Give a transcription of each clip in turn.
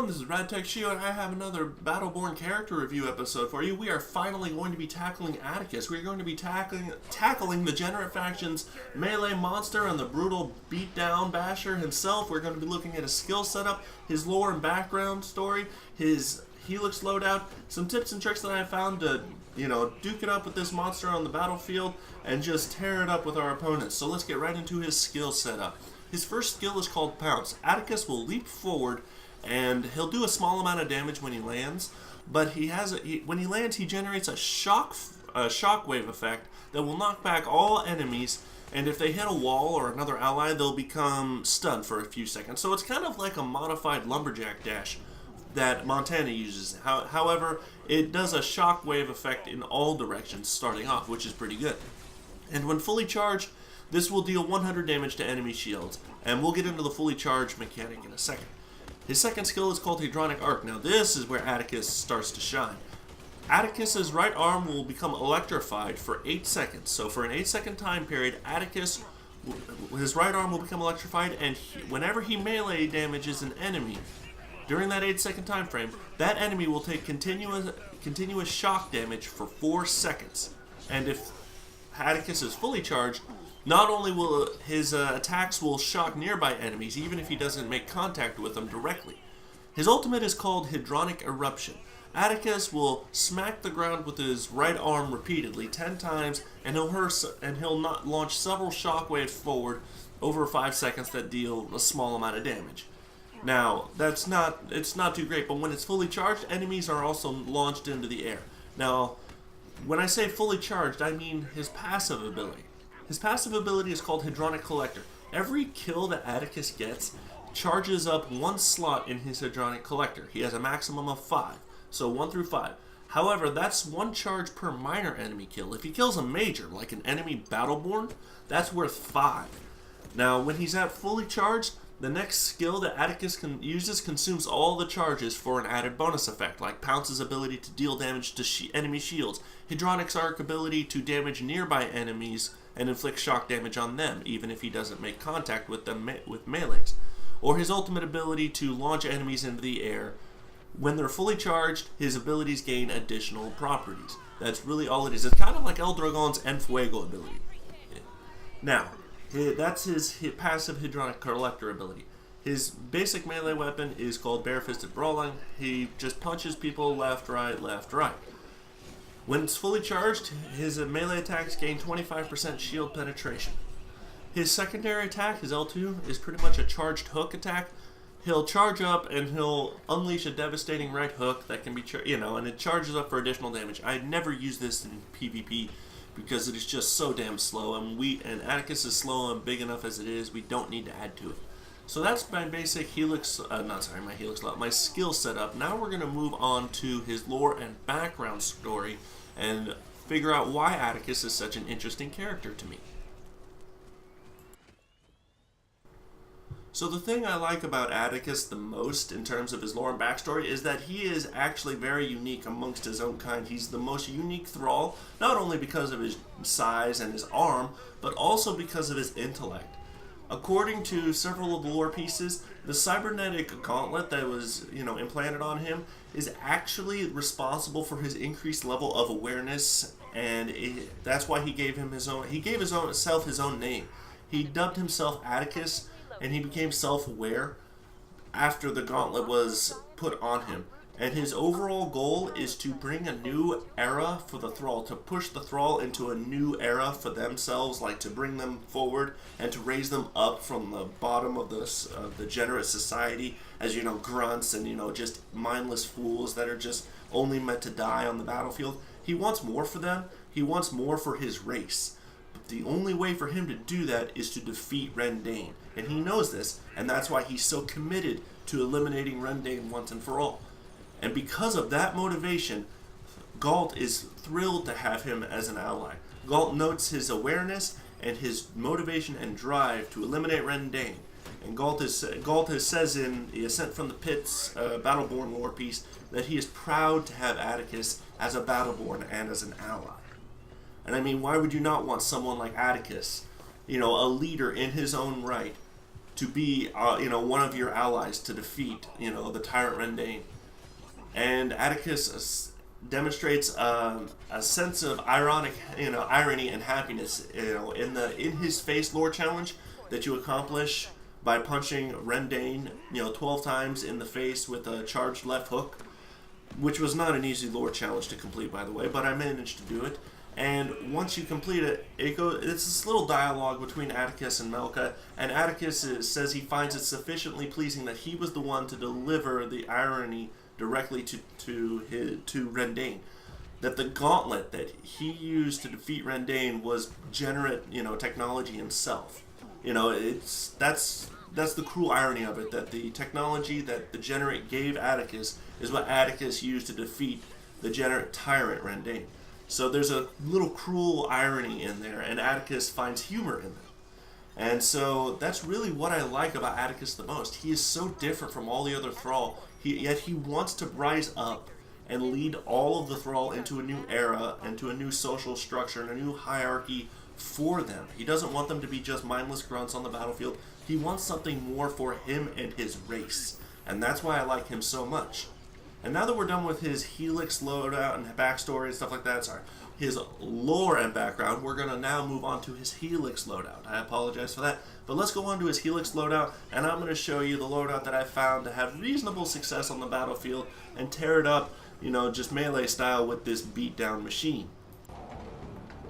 everyone, this is RadTechShio, and I have another Battleborn character review episode for you. We are finally going to be tackling Attikus. We're going to be tackling the Degenerate Faction's melee monster and the brutal beatdown basher himself. We're going to be looking at his skill setup, his lore and background story, his Helix loadout, some tips and tricks that I found to, duke it up with this monster on the battlefield and just tear it up with our opponents. So let's get right into his skill setup. His first skill is called Pounce. Attikus will leap forward and he'll do a small amount of damage when he lands, but when he lands he generates a shockwave effect that will knock back all enemies, and if they hit a wall or another ally they'll become stunned for a few seconds. So it's kind of like a modified lumberjack dash that Montana uses. However, it does a shockwave effect in all directions starting off, which is pretty good. And when fully charged, this will deal 100 damage to enemy shields, and we'll get into the fully charged mechanic in a second. His second skill is called Hadronic Arc. Now this is where Attikus starts to shine. Attikus's right arm will become electrified for 8 seconds. So for an 8-second time period, his right arm will become electrified, and whenever he melee damages an enemy, during that 8-second time frame, that enemy will take continuous shock damage for 4 seconds. And if Attikus is fully charged, not only will his attacks will shock nearby enemies, even if he doesn't make contact with them directly. His ultimate is called Hadronic Eruption. Attikus will smack the ground with his right arm repeatedly 10 times, and he'll not launch several shockwaves forward over 5 seconds that deal a small amount of damage. Now, it's not too great, but when it's fully charged, enemies are also launched into the air. Now, when I say fully charged, I mean his passive ability. His passive ability is called Hadronic Collector. Every kill that Attikus gets charges up 1 slot in his Hadronic Collector. He has a maximum of 5, so 1 through 5. However, that's 1 charge per minor enemy kill. If he kills a major, like an enemy Battleborn, that's worth 5. Now, when he's at fully charged, the next skill that Attikus uses consumes all the charges for an added bonus effect, like Pounce's ability to deal damage to enemy shields, Hadronic's Arc ability to damage nearby enemies and inflict shock damage on them, even if he doesn't make contact with them with melees, or his ultimate ability to launch enemies into the air. When they're fully charged, his abilities gain additional properties. That's really all it is. It's kind of like Eldragon's Enfuego ability. Now, that's his passive Hadronic Collector ability. His basic melee weapon is called Barefisted Brawling. He just punches people left, right, left, right. When it's fully charged, his melee attacks gain 25% shield penetration. His secondary attack, his L2, is pretty much a charged hook attack. He'll charge up and he'll unleash a devastating right hook that can be, and it charges up for additional damage. I never use this in PvP because it is just so damn slow, and Attikus is slow and big enough as it is. We don't need to add to it. So that's my basic my skill setup. Now we're going to move on to his lore and background story and figure out why Attikus is such an interesting character to me. So the thing I like about Attikus the most in terms of his lore and backstory is that he is actually very unique amongst his own kind. He's the most unique Thrall, not only because of his size and his arm, but also because of his intellect. According to several of the lore pieces, the cybernetic gauntlet that was, implanted on him is actually responsible for his increased level of awareness, and that's why he gave himself his own name. He dubbed himself Attikus, and he became self-aware after the gauntlet was put on him. And his overall goal is to bring a new era for the Thrall, to push the Thrall into a new era for themselves, like to bring them forward and to raise them up from the bottom of the degenerate society as, grunts and, just mindless fools that are just only meant to die on the battlefield. He wants more for them. He wants more for his race. But the only way for him to do that is to defeat Rendane. And he knows this, and that's why he's so committed to eliminating Rendane once and for all. And because of that motivation, Galt is thrilled to have him as an ally. Galt notes his awareness and his motivation and drive to eliminate Rendane. And Galt says in the Ascent from the Pits Battleborn lore piece that he is proud to have Attikus as a Battleborn and as an ally. And I mean, why would you not want someone like Attikus, a leader in his own right, to be, one of your allies to defeat, the Tyrant Rendane. And Attikus demonstrates a sense of irony and happiness, in his face lore challenge that you accomplish by punching Rendane, 12 times in the face with a charged left hook, which was not an easy lore challenge to complete, by the way, but I managed to do it. And once you complete it, it's this little dialogue between Attikus and Melka, and Attikus says he finds it sufficiently pleasing that he was the one to deliver the irony directly to Rendane. That the gauntlet that he used to defeat Rendane was Generate, technology himself. That's the cruel irony of it, that the technology that the Generate gave Attikus is what Attikus used to defeat the Generate Tyrant Rendane. So there's a little cruel irony in there, and Attikus finds humor in that. And so that's really what I like about Attikus the most. He is so different from all the other Thrall, yet he wants to rise up and lead all of the Thrall into a new era, into a new social structure, and a new hierarchy for them. He doesn't want them to be just mindless grunts on the battlefield. He wants something more for him and his race. And that's why I like him so much. And now that we're done with his Helix loadout and backstory and stuff like that, his lore and background, we're going to now move on to his Helix loadout. I apologize for that. But let's go on to his Helix loadout, and I'm going to show you the loadout that I found to have reasonable success on the battlefield and tear it up, just melee style with this beatdown machine.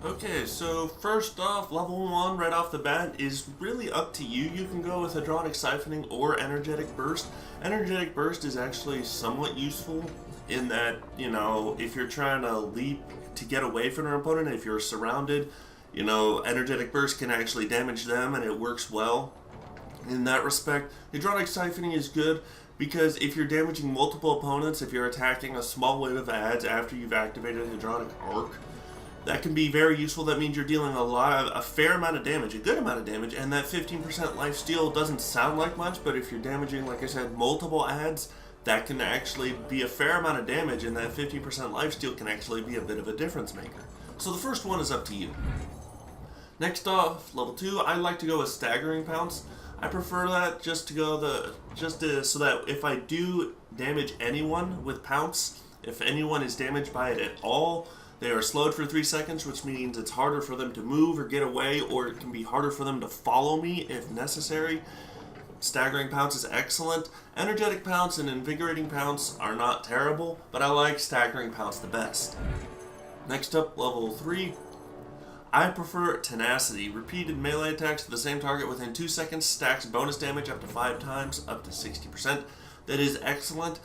Okay, so first off, level 1 right off the bat is really up to you. You can go with Hadronic Siphoning or Energetic Burst. Energetic Burst is actually somewhat useful in that, if you're trying to leap to get away from an opponent, if you're surrounded, Energetic Burst can actually damage them, and it works well in that respect. Hadronic Siphoning is good because if you're damaging multiple opponents, if you're attacking a small wave of adds after you've activated Hadronic Arc, that can be very useful. That means you're dealing a fair amount of damage, a good amount of damage, and that 15% lifesteal doesn't sound like much, but if you're damaging, like I said, multiple adds, that can actually be a fair amount of damage, and that 50% lifesteal can actually be a bit of a difference maker. So the first one is up to you. Next off, level 2, I like to go with Staggering Pounce. I prefer that so that if I do damage anyone with Pounce, if anyone is damaged by it at all, they are slowed for 3 seconds, which means it's harder for them to move or get away, or it can be harder for them to follow me if necessary. Staggering Pounce is excellent. Energetic Pounce and Invigorating Pounce are not terrible, but I like Staggering Pounce the best. Next up, level 3. I prefer Tenacity. Repeated melee attacks to the same target within 2 seconds stacks bonus damage up to 5 times, up to 60%. That is excellent.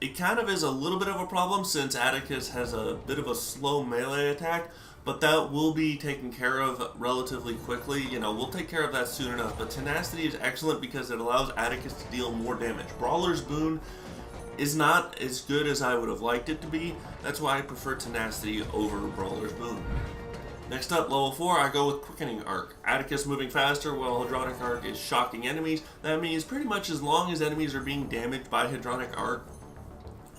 It kind of is a little bit of a problem since Attikus has a bit of a slow melee attack, but that will be taken care of relatively quickly. We'll take care of that soon enough. But Tenacity is excellent because it allows Attikus to deal more damage. Brawler's Boon is not as good as I would have liked it to be. That's why I prefer Tenacity over Brawler's Boon. Next up, level 4, I go with Quickening Arc. Attikus moving faster while Hadronic Arc is shocking enemies. That means pretty much as long as enemies are being damaged by Hadronic Arc,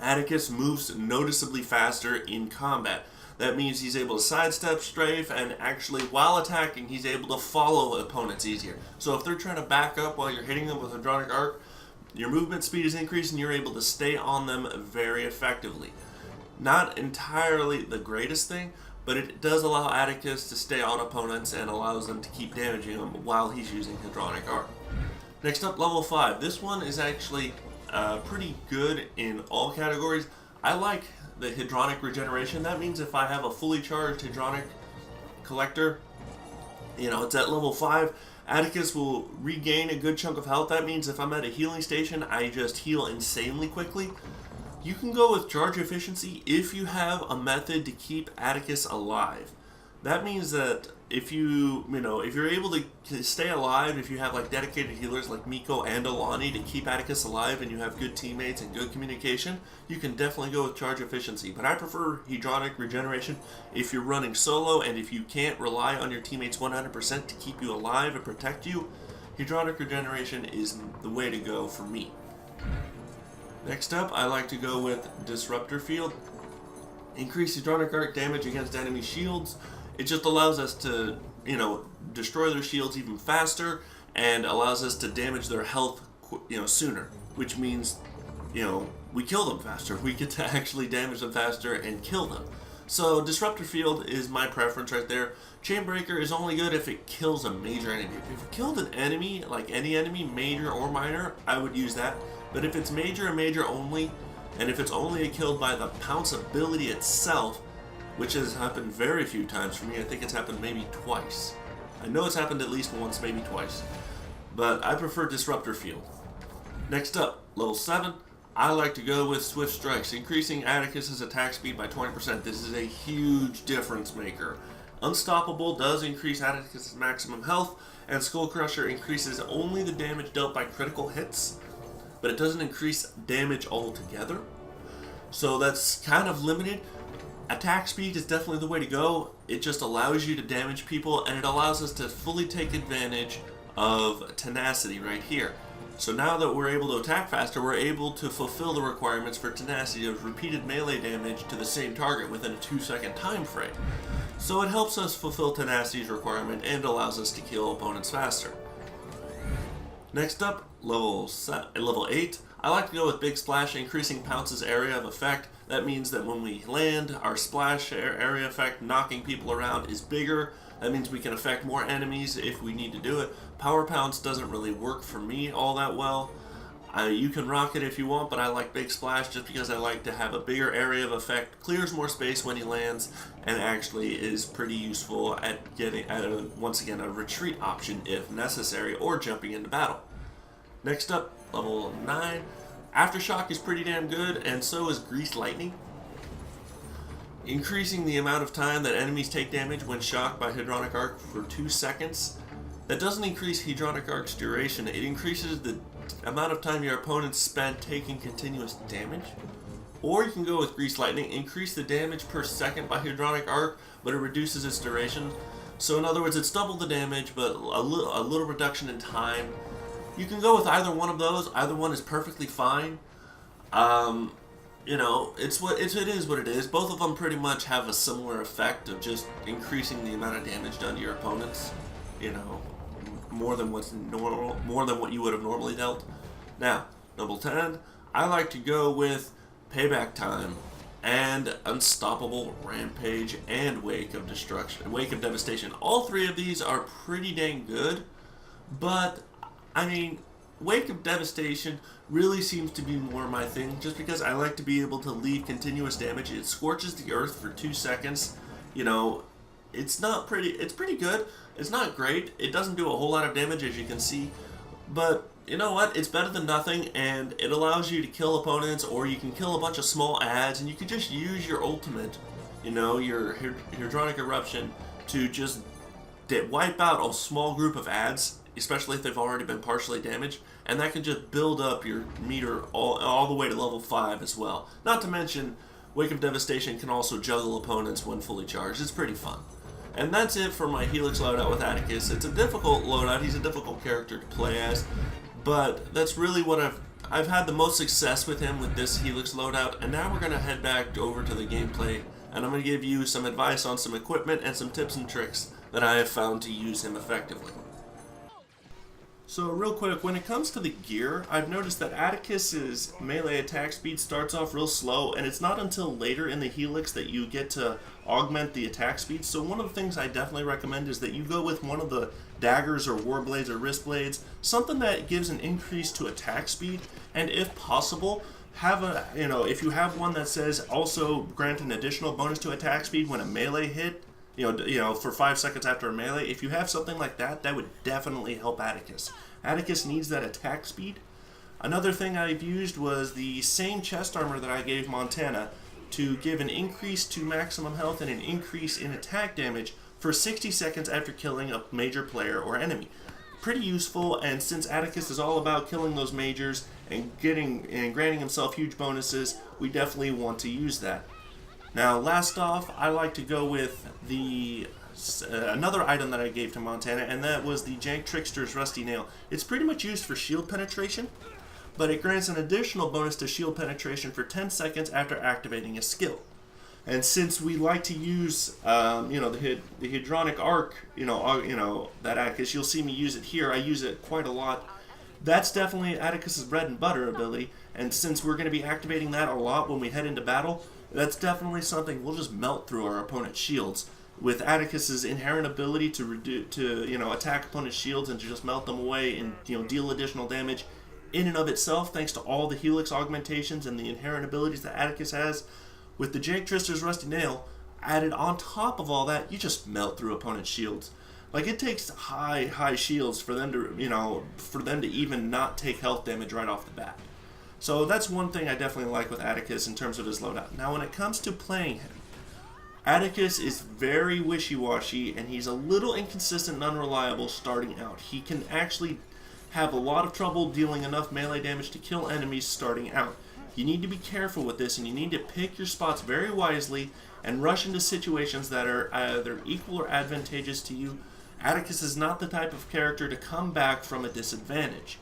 Attikus moves noticeably faster in combat. That means he's able to sidestep, strafe, and actually, while attacking, he's able to follow opponents easier. So if they're trying to back up while you're hitting them with Hadronic Arc, your movement speed is increased and you're able to stay on them very effectively. Not entirely the greatest thing, but it does allow Attikus to stay on opponents and allows them to keep damaging them while he's using Hadronic Arc. Next up, level 5. This one is actually pretty good in all categories. I like the Hadronic Regeneration. That means if I have a fully charged Hadronic Collector, it's at level 5, Attikus will regain a good chunk of health. That means if I'm at a healing station, I just heal insanely quickly. You can go with Charge Efficiency if you have a method to keep Attikus alive. That means that if you're able to stay alive, if you have like dedicated healers like Miko and Alani to keep Attikus alive and you have good teammates and good communication, you can definitely go with Charge Efficiency. But I prefer Hadronic Regeneration if you're running solo and if you can't rely on your teammates 100% to keep you alive and protect you, Hadronic Regeneration is the way to go for me. Next up, I like to go with Disruptor Field. Increase Hadronic Arc damage against enemy shields. It just allows us to, destroy their shields even faster and allows us to damage their health, sooner, which means, we kill them faster. We get to actually damage them faster and kill them. So Disruptor Field is my preference right there. Chainbreaker is only good if it kills a major enemy. If it killed an enemy, like any enemy, major or minor, I would use that. But if it's major and major only, and if it's only killed by the Pounce ability itself, which has happened very few times for me, I think it's happened maybe twice. I know it's happened at least once, maybe twice. But I prefer Disruptor Field. Next up, level 7. I like to go with Swift Strikes, increasing Attikus' attack speed by 20%. This is a huge difference maker. Unstoppable does increase Attikus' maximum health, and Skull Crusher increases only the damage dealt by critical hits, but it doesn't increase damage altogether. So that's kind of limited. Attack speed is definitely the way to go. It just allows you to damage people, and it allows us to fully take advantage of tenacity right here. So now that we're able to attack faster, we're able to fulfill the requirements for tenacity of repeated melee damage to the same target within a 2-second time frame. So it helps us fulfill tenacity's requirement and allows us to kill opponents faster. Next up, level 8. I like to go with Big Splash, increasing Pounce's area of effect. That means that when we land, our splash area effect, knocking people around, is bigger. That means we can affect more enemies if we need to do it. Power Pounce doesn't really work for me all that well. You can rock it if you want, but I like Big Splash just because I like to have a bigger area of effect, clears more space when he lands, and actually is pretty useful at getting, once again, a retreat option if necessary, or jumping into battle. Next up, level 9. Aftershock is pretty damn good, and so is Grease Lightning. Increasing the amount of time that enemies take damage when shocked by Hedronic Arc for 2 seconds. That doesn't increase Hedronic Arc's duration, it increases the amount of time your opponents spend taking continuous damage. Or you can go with Grease Lightning, increase the damage per second by Hedronic Arc, but it reduces its duration. So in other words, it's double the damage, but a little reduction in time. You can go with either one of those. Either one is perfectly fine. It is what it is. Both of them pretty much have a similar effect of just increasing the amount of damage done to your opponents. More than what you would have normally dealt. Now, level 10, I like to go with Payback Time and Unstoppable Rampage and Wake of Devastation. All three of these are pretty dang good, but Wake of Devastation really seems to be more my thing, just because I like to be able to leave continuous damage. It scorches the earth for 2 seconds. It's pretty good. It's not great. It doesn't do a whole lot of damage, as you can see, but you know what? It's better than nothing, and it allows you to kill opponents, or you can kill a bunch of small adds, and you can just use your ultimate, your Hedronic Eruption, to just wipe out a small group of adds, especially if they've already been partially damaged, and that can just build up your meter all the way to level 5 as well. Not to mention, Wake of Devastation can also juggle opponents when fully charged. It's pretty fun. And that's it for my Helix loadout with Attikus. It's a difficult loadout. He's a difficult character to play as, but that's really what I've had the most success with him with this Helix loadout. And now we're going to head back over to the gameplay, and I'm going to give you some advice on some equipment and some tips and tricks that I have found to use him effectively. So real quick, when it comes to the gear, I've noticed that Attikus's melee attack speed starts off real slow, and it's not until later in the Helix that you get to augment the attack speed. So one of the things I definitely recommend is that you go with one of the daggers or war blades or wrist blades, something that gives an increase to attack speed, and if possible, have if you have one that says also grant an additional bonus to attack speed when a melee hit, for 5 seconds after a melee. If you have something like that, that would definitely help Attikus. Attikus needs that attack speed. Another thing I've used was the same chest armor that I gave Montana to give an increase to maximum health and an increase in attack damage for 60 seconds after killing a major player or enemy. Pretty useful, and since Attikus is all about killing those majors and granting himself huge bonuses, we definitely want to use that. Now, last off, I like to go with another item that I gave to Montana, and that was the Jank Trickster's Rusty Nail. It's pretty much used for shield penetration, but it grants an additional bonus to shield penetration for 10 seconds after activating a skill. And since we like to use, the Hedronic Arc, that Attikus, you'll see me use it here. I use it quite a lot. That's definitely Attikus's bread and butter ability. And since we're going to be activating that a lot when we head into battle, that's definitely something we'll just melt through our opponent's shields. With Attikus's inherent ability to attack opponent's shields and to just melt them away and deal additional damage in and of itself, thanks to all the Helix augmentations and the inherent abilities that Attikus has. With the Jake Trister's Rusty Nail added on top of all that, you just melt through opponent's shields. Like, it takes high shields for them to even not take health damage right off the bat. So that's one thing I definitely like with Attikus in terms of his loadout. Now, when it comes to playing him, Attikus is very wishy-washy, and he's a little inconsistent and unreliable starting out. He can actually have a lot of trouble dealing enough melee damage to kill enemies starting out. You need to be careful with this, and you need to pick your spots very wisely and rush into situations that are either equal or advantageous to you. Attikus is not the type of character to come back from a disadvantage.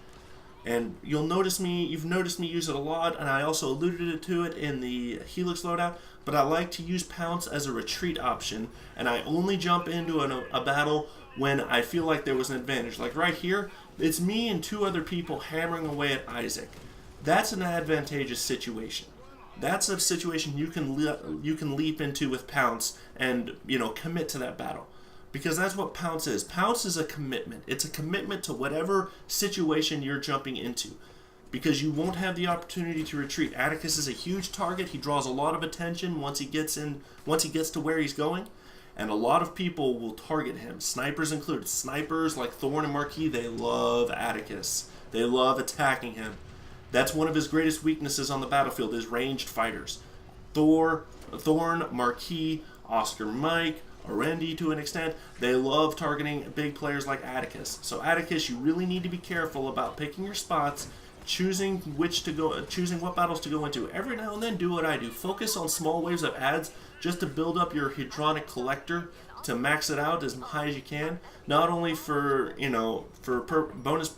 And you've noticed me use it a lot, and I also alluded to it in the Helix loadout, but I like to use Pounce as a retreat option, and I only jump into a battle when I feel like there was an advantage. Like right here, it's me and 2 other people hammering away at Isaac. That's an advantageous situation. That's a situation you can leap into with Pounce and commit to that battle. Because that's what Pounce is. Pounce is a commitment. It's a commitment to whatever situation you're jumping into. Because you won't have the opportunity to retreat. Attikus is a huge target. He draws a lot of attention once he gets to where he's going. And a lot of people will target him. Snipers included. Snipers like Thorn and Marquis, they love Attikus. They love attacking him. That's one of his greatest weaknesses on the battlefield, is ranged fighters. Thorn, Marquis, Oscar Mike, Arendi to an extent, they love targeting big players like Attikus. So Attikus, you really need to be careful about picking your spots, choosing what battles to go into. Every now and then, do what I do. Focus on small waves of adds just to build up your Hedronic collector, to max it out as high as you can. Not only for bonus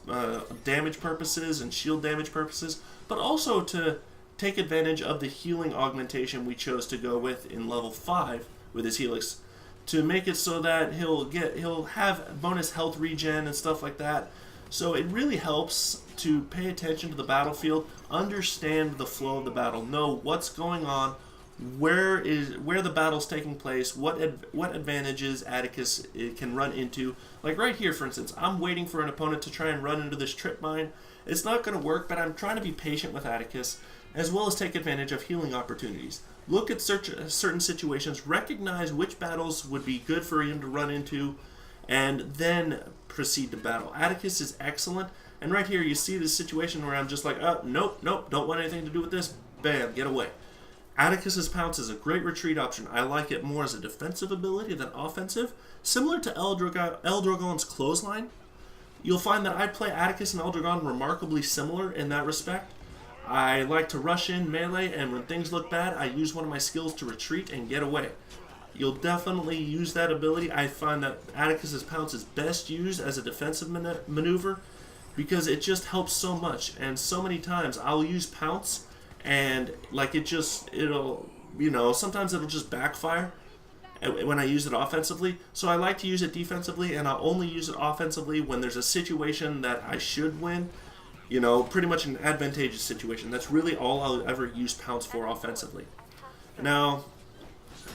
damage purposes and shield damage purposes, but also to take advantage of the healing augmentation we chose to go with in level 5 with his Helix, to make it so that he'll have bonus health regen and stuff like that. So it really helps to pay attention to the battlefield, understand the flow of the battle, know what's going on, where the battle's taking place, what advantages Attikus can run into. Like right here, for instance, I'm waiting for an opponent to try and run into this trip mine. It's not going to work, but I'm trying to be patient with Attikus, as well as take advantage of healing opportunities. Look at certain situations, recognize which battles would be good for him to run into, and then proceed to battle. Attikus is excellent, and right here you see this situation where I'm just like, oh, nope, don't want anything to do with this, bam, get away. Attikus's Pounce is a great retreat option. I like it more as a defensive ability than offensive. Similar to Eldragon's Clothesline, you'll find that I play Attikus and Eldragon remarkably similar in that respect. I like to rush in melee, and when things look bad, I use one of my skills to retreat and get away. You'll definitely use that ability. I find that Attikus's Pounce is best used as a defensive maneuver because it just helps so much. And so many times I'll use Pounce, and like sometimes it'll just backfire when I use it offensively. So I like to use it defensively, and I'll only use it offensively when there's a situation that I should win. Pretty much an advantageous situation. That's really all I'll ever use Pounce for offensively. Now,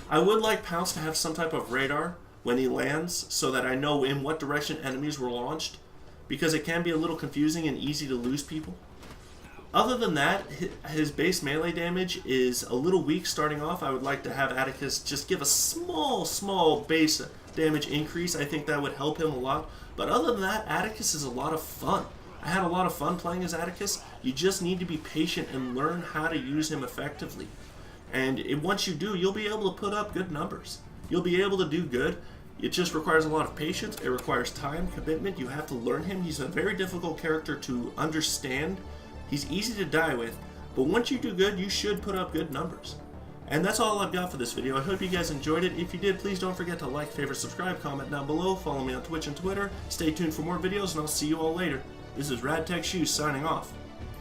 I would like Pounce to have some type of radar when he lands so that I know in what direction enemies were launched, because it can be a little confusing and easy to lose people. Other than that, his base melee damage is a little weak starting off. I would like to have Attikus just give a small base damage increase. I think that would help him a lot. But other than that, Attikus is a lot of fun. I had a lot of fun playing as Attikus. You just need to be patient and learn how to use him effectively. And once you do, you'll be able to put up good numbers. You'll be able to do good. It just requires a lot of patience. It requires time, commitment. You have to learn him. He's a very difficult character to understand. He's easy to die with. But once you do good, you should put up good numbers. And that's all I've got for this video. I hope you guys enjoyed it. If you did, please don't forget to like, favorite, subscribe, comment down below. Follow me on Twitch and Twitter. Stay tuned for more videos, and I'll see you all later. This is RadTech Shoes signing off.